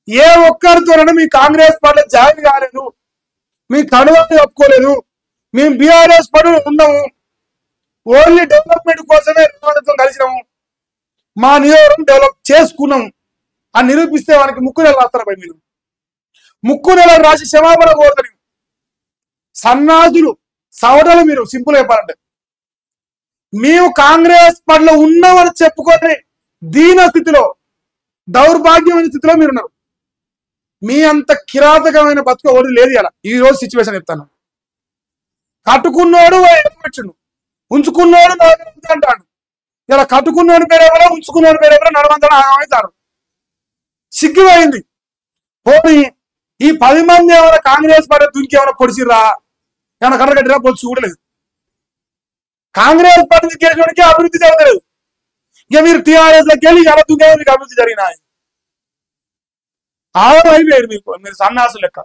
ఏ ఒక్కరితోనైనా మీ Congress party join కాలేదు, మీ కనువని ఒప్పుకోలేదు, మేము బీఆర్ఎస్ పార్టీ ఉన్నాము, ఓన్లీ డెవలప్మెంట్ కోసమే కలిసినాము, మా నియోజకవర్గం డెవలప్ చేసుకున్నాం అని నిరూపిస్తే వానికి ముక్కు నెలలు రాస్తారా? మీరు ముక్కు నెలలు రాసి క్షమాపణ కోరుతారు. సన్నాసులు సవటలు మీరు. సింపుల్ చెప్పాలంటే మేము కాంగ్రెస్ పార్టీలో ఉన్నామని చెప్పుకొని దీన స్థితిలో, దౌర్భాగ్యమైన స్థితిలో మీరున్నారు. మీ అంత కిరాతకమైన బతుకు ఓడి లేదు. ఇలా ఈ రోజు సిచ్యువేషన్ చెప్తాను. కట్టుకున్నోడు పెట్టిండు, ఉంచుకున్నోడు అంటాడు. ఇలా కట్టుకున్నోడు పేరెవరో ఉంచుకున్నోడు పేరెవరో నడవంతరం అవుతారు. సిగ్గుపోయింది. పోనీ ఈ 10 మంది ఏమైనా కాంగ్రెస్ పార్టీ దునికి ఏమైనా పొడిచిర్రా, ఏమైనా కట్ట కట్టిరా పొడిచి చూడలేదు. కాంగ్రెస్ పార్టీ గెలిచడానికి అభివృద్ధి జరగలేదు. ఇక మీరు టీఆర్ఎస్ లోకి వెళ్ళి ఎలా దుంకే మీకు అభివృద్ధి జరిగినాయి. ఆవరం అయిపోయాడు మీరు సన్నాసులు లెక్క.